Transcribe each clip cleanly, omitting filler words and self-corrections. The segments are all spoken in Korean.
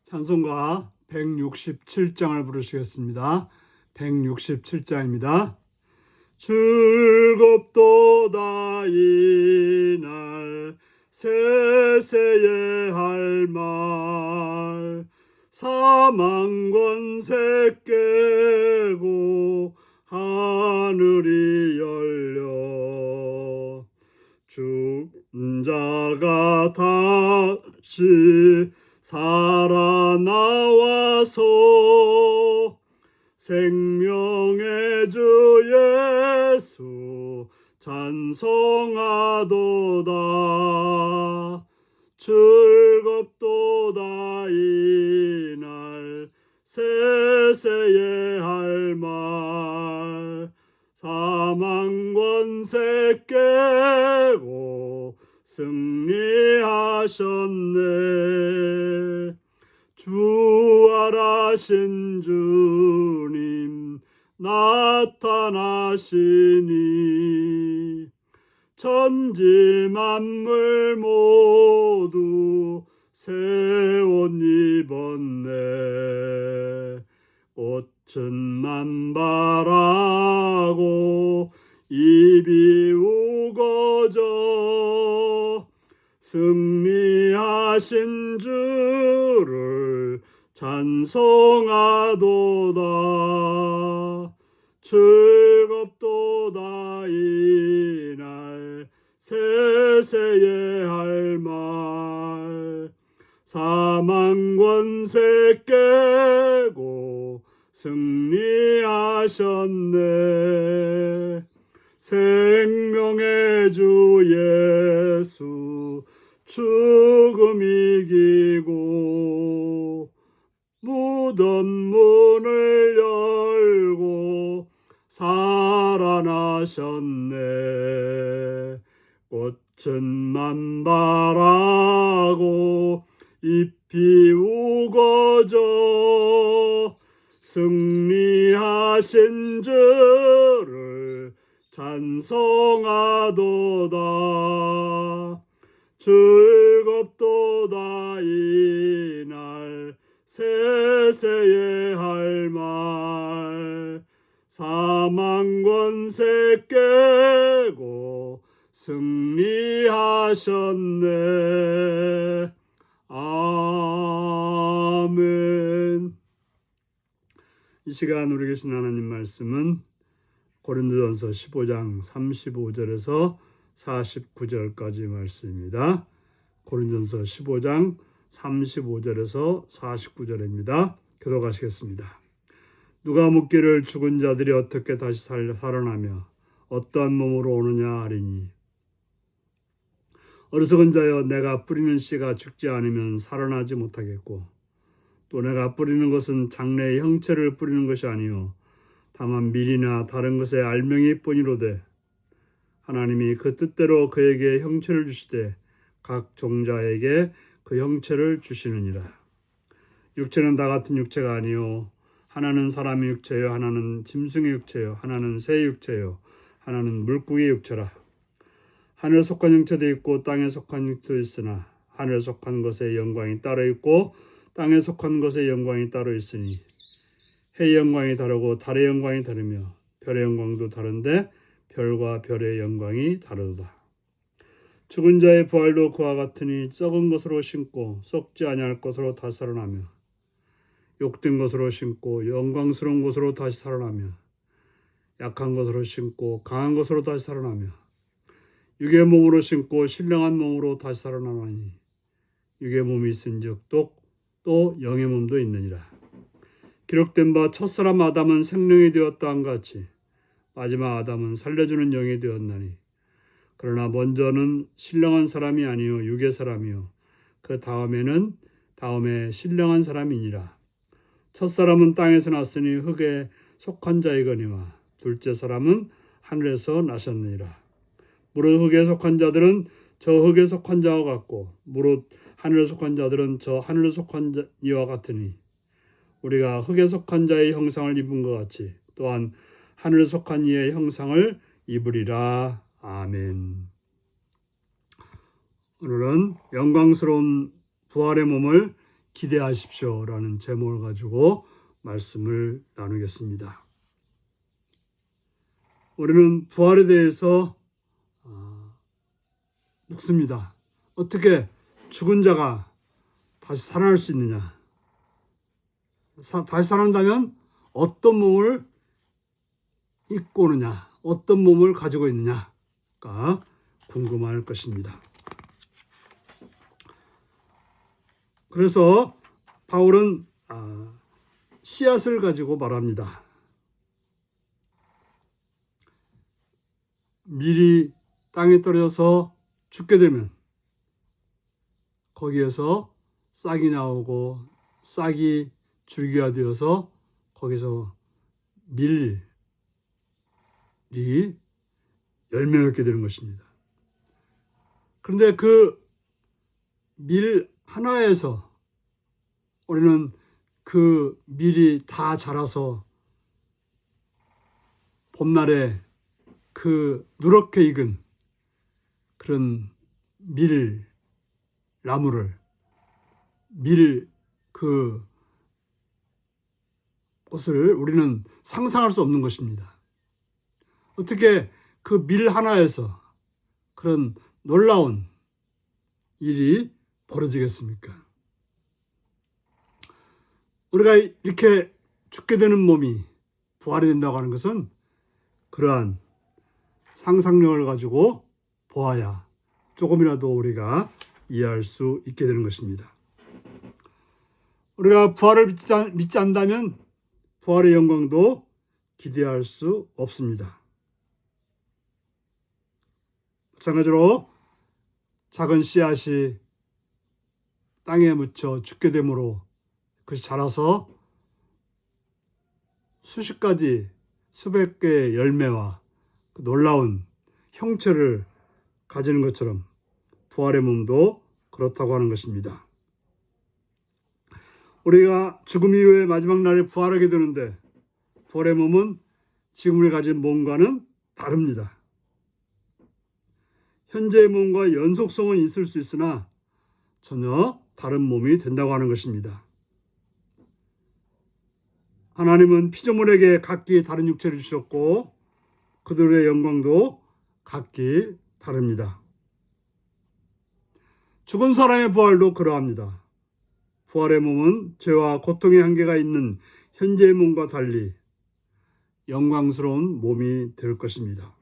찬송가 167장을 부르시겠습니다. 167장입니다. 즐겁도다 이날 세세의 할 말 사망 권세 깨고 하늘이 열려 죽은 자가 다시 살아나와서 생명의 주 예수 찬송하도다. 즐겁도다 이날 세세의 할 말 사망 권세 깨고 승리하셨네. 주활하신 주님 나타나시니 천지 만물 모두 새 옷 입었네. 꽃은 만발하고 잎이 우거져 승리하신 주를 찬송하도다. 즐겁도다 이날 세세의 할 말 사망 권세 깨고 승리하셨네. 생명의 주 예수 죽음 이기고 무덤 문을 열고 살아나셨네. 꽃은 만발하고 잎이 우거져 승리하신 주를 찬송하도다. 즐겁도다 이날 세세의 할 말 사망 권세 깨고 승리하셨네. 아멘. 이 시간 우리 계신 하나님 말씀은 고린도전서 15장 35절에서 49절까지 말씀입니다. 고린도전서 15장 35절에서 49절입니다. 교독하시겠습니다. 누가 묻기를 죽은 자들이 어떻게 다시 살아나며 어떠한 몸으로 오느냐 하리니 어리석은 자여 내가 뿌리는 씨가 죽지 않으면 살아나지 못하겠고 또 내가 뿌리는 것은 장래의 형체를 뿌리는 것이 아니요 다만 밀이나 다른 것의 알맹이 뿐이로되 하나님이 그 뜻대로 그에게 형체를 주시되 각 종자에게 그 형체를 주시느니라. 육체는 다 같은 육체가 아니요 하나는 사람의 육체요 하나는 짐승의 육체요 하나는 새의 육체요 하나는 물고기의 육체라. 하늘에 속한 형체도 있고 땅에 속한 형체도 있으나 하늘에 속한 것의 영광이 따로 있고 땅에 속한 것의 영광이 따로 있으니 해의 영광이 다르고 달의 영광이 다르며 별의 영광도 다른데 별과 별의 영광이 다르도다. 죽은 자의 부활도 그와 같으니 썩은 것으로 심고 썩지 아니할 것으로 다시 살아나며 욕된 것으로 심고 영광스러운 것으로 다시 살아나며 약한 것으로 심고 강한 것으로 다시 살아나며 육의 몸으로 심고 신령한 몸으로 다시 살아나니 육의 몸이 있은즉 또 영의 몸도 있느니라. 기록된 바 첫사람 아담은 생명이 되었다 한같이 마지막 아담은 살려주는 영이 되었나니 그러나 먼저는 신령한 사람이 아니요 육의 사람이요 그 다음에 신령한 사람이니라. 첫사람은 땅에서 났으니 흙에 속한 자이거니와 둘째 사람은 하늘에서 나셨느니라. 무릇 흙에 속한 자들은 저 흙에 속한 자와 같고 무릇 하늘에 속한 자들은 저 하늘에 속한 이와 같으니 우리가 흙에 속한 자의 형상을 입은 것 같이 또한 하늘에 속한 이의 형상을 입으리라. 아멘. 오늘은 영광스러운 부활의 몸을 기대하십시오라는 제목을 가지고 말씀을 나누겠습니다. 우리는 부활에 대해서 묻습니다. 어떻게 죽은 자가 다시 살아날 수 있느냐? 다시 살아난다면 어떤 몸을 입고 오느냐? 어떤 몸을 가지고 있느냐가 궁금할 것입니다. 그래서 바울은 씨앗을 가지고 말합니다. 밀이 땅에 떨어져서 죽게 되면 거기에서 싹이 나오고 싹이 줄기가 되어서 거기서 밀이 열매 맺게 되는 것입니다. 그런데 그 밀 하나에서 우리는 그 밀이 다 자라서 봄날에 그 누렇게 익은 그런 나무를 것을 우리는 상상할 수 없는 것입니다. 어떻게 그 밀 하나에서 그런 놀라운 일이 벌어지겠습니까? 우리가 이렇게 죽게 되는 몸이 부활이 된다고 하는 것은 그러한 상상력을 가지고 보아야 조금이라도 우리가 이해할 수 있게 되는 것입니다. 우리가 부활을 믿지 않는다면 부활의 영광도 기대할 수 없습니다. 마찬가지로 작은 씨앗이 땅에 묻혀 죽게 되므로 그것이 자라서 수십 가지 수백 개의 열매와 그 놀라운 형체를 가지는 것처럼 부활의 몸도 그렇다고 하는 것입니다. 우리가 죽음 이후에 마지막 날에 부활하게 되는데 부활의 몸은 지금 우리 가진 몸과는 다릅니다. 현재의 몸과 연속성은 있을 수 있으나 전혀 다른 몸이 된다고 하는 것입니다. 하나님은 피조물에게 각기 다른 육체를 주셨고 그들의 영광도 각기 다릅니다. 죽은 사람의 부활도 그러합니다. 부활의 몸은 죄와 고통의 한계가 있는 현재의 몸과 달리 영광스러운 몸이 될 것입니다.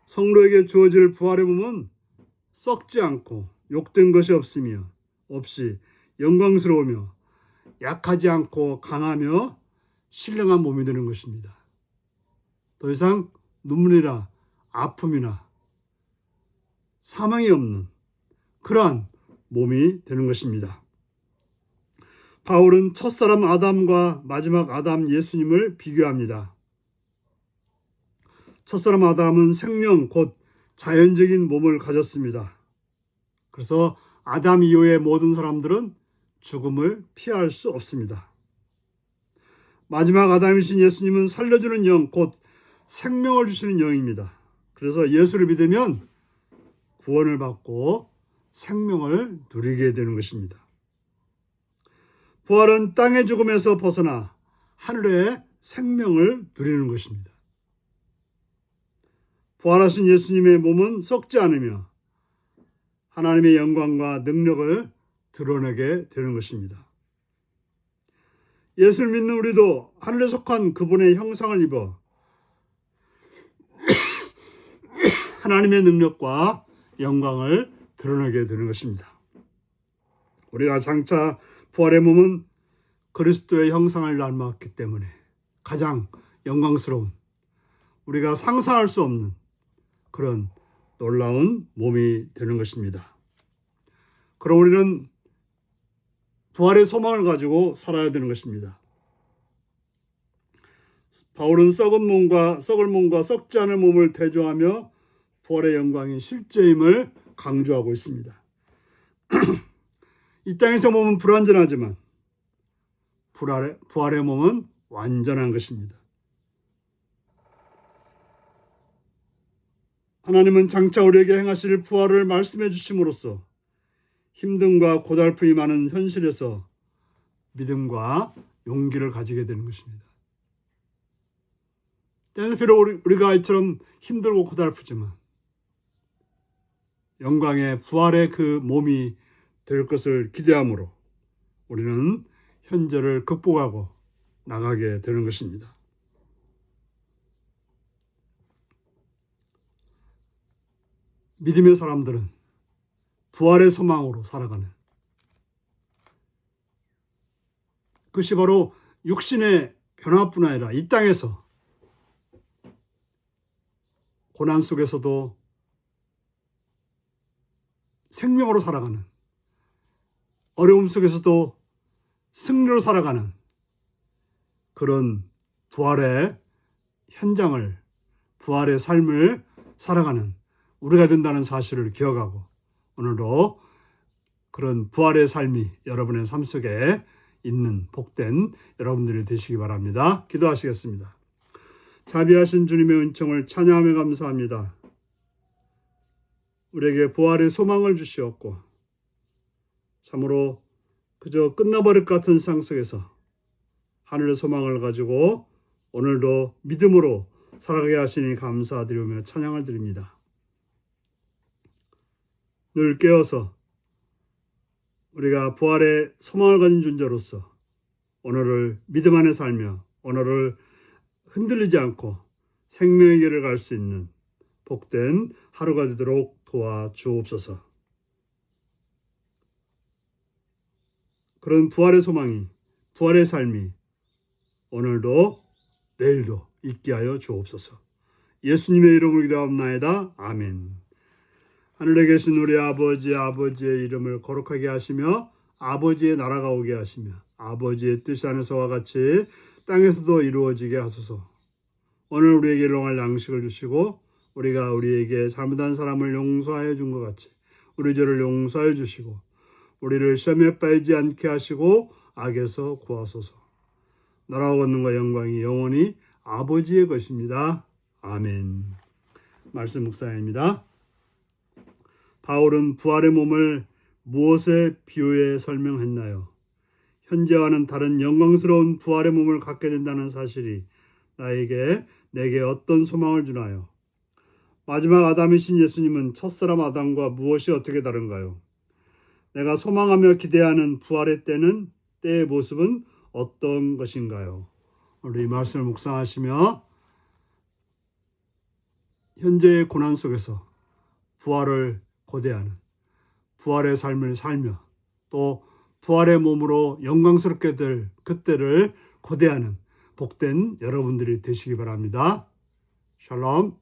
성도에게 주어질 부활의 몸은 썩지 않고 욕된 것이 없이 영광스러우며 약하지 않고 강하며 신령한 몸이 되는 것입니다. 더 이상 눈물이나 아픔이나 사망이 없는 그러한 몸이 되는 것입니다. 바울은 첫사람 아담과 마지막 아담 예수님을 비교합니다. 첫사람 아담은 생명 곧 자연적인 몸을 가졌습니다. 그래서 아담 이후의 모든 사람들은 죽음을 피할 수 없습니다. 마지막 아담이신 예수님은 살려주는 영, 곧 생명을 주시는 영입니다. 그래서 예수를 믿으면 구원을 받고 생명을 누리게 되는 것입니다. 부활은 땅의 죽음에서 벗어나 하늘의 생명을 누리는 것입니다. 부활하신 예수님의 몸은 썩지 않으며 하나님의 영광과 능력을 드러내게 되는 것입니다. 예수를 믿는 우리도 하늘에 속한 그분의 형상을 입어 하나님의 능력과 영광을 드러내게 되는 것입니다. 우리가 장차 부활의 몸은 그리스도의 형상을 닮았기 때문에 가장 영광스러운, 우리가 상상할 수 없는 그런 놀라운 몸이 되는 것입니다. 그럼 우리는 부활의 소망을 가지고 살아야 되는 것입니다. 바울은 썩을 몸과 썩지 않을 몸을 대조하며 부활의 영광이 실제임을 강조하고 있습니다. 이 땅에서 몸은 불완전하지만 부활의 몸은 완전한 것입니다. 하나님은 장차 우리에게 행하실 부활을 말씀해 주심으로써 힘듦과 고달픔이 많은 현실에서 믿음과 용기를 가지게 되는 것입니다. 때는 비록 우리가 이처럼 힘들고 고달프지만 영광의 부활의 그 몸이 될 것을 기대함으로 우리는 현재를 극복하고 나가게 되는 것입니다. 믿음의 사람들은 부활의 소망으로 살아가는, 그것이 바로 육신의 변화뿐 아니라 이 땅에서 고난 속에서도 생명으로 살아가는, 어려움 속에서도 승리로 살아가는 그런 부활의 현장을, 부활의 삶을 살아가는 우리가 된다는 사실을 기억하고 오늘도 그런 부활의 삶이 여러분의 삶 속에 있는 복된 여러분들이 되시기 바랍니다. 기도하시겠습니다. 자비하신 주님의 은총을 찬양하며 감사합니다. 우리에게 부활의 소망을 주시었고 참으로 그저 끝나버릴 것 같은 세상 속에서 하늘의 소망을 가지고 오늘도 믿음으로 살아가게 하시니 감사드리며 찬양을 드립니다. 늘 깨어서 우리가 부활의 소망을 가진 존재로서 오늘을 믿음 안에 살며 오늘을 흔들리지 않고 생명의 길을 갈 수 있는 복된 하루가 되도록 도와주옵소서. 그런 부활의 소망이, 부활의 삶이 오늘도 내일도 있게 하여 주옵소서. 예수님의 이름으로 기도합나이다. 아멘. 하늘에 계신 우리 아버지의 이름을 거룩하게 하시며 아버지의 나라가 오게 하시며 아버지의 뜻이 하늘에서와 같이 땅에서도 이루어지게 하소서. 오늘 우리에게 일용할 양식을 주시고 우리가 우리에게 잘못한 사람을 용서하여 준 것 같이 우리 죄를 용서하여 주시고 우리를 시험에 빠지지 않게 하시고 악에서 구하소서. 나라와 권능과 영광이 영원히 아버지의 것입니다. 아멘. 말씀 묵상입니다. 바울은 부활의 몸을 무엇에 비유해 설명했나요? 현재와는 다른 영광스러운 부활의 몸을 갖게 된다는 사실이 내게 어떤 소망을 주나요? 마지막 아담이신 예수님은 첫사람 아담과 무엇이 어떻게 다른가요? 내가 소망하며 기대하는 부활의 때의 모습은 어떤 것인가요? 오늘 이 말씀을 묵상하시며 현재의 고난 속에서 부활을 고대하는, 부활의 삶을 살며 또 부활의 몸으로 영광스럽게 될 그때를 고대하는 복된 여러분들이 되시기 바랍니다. 샬롬.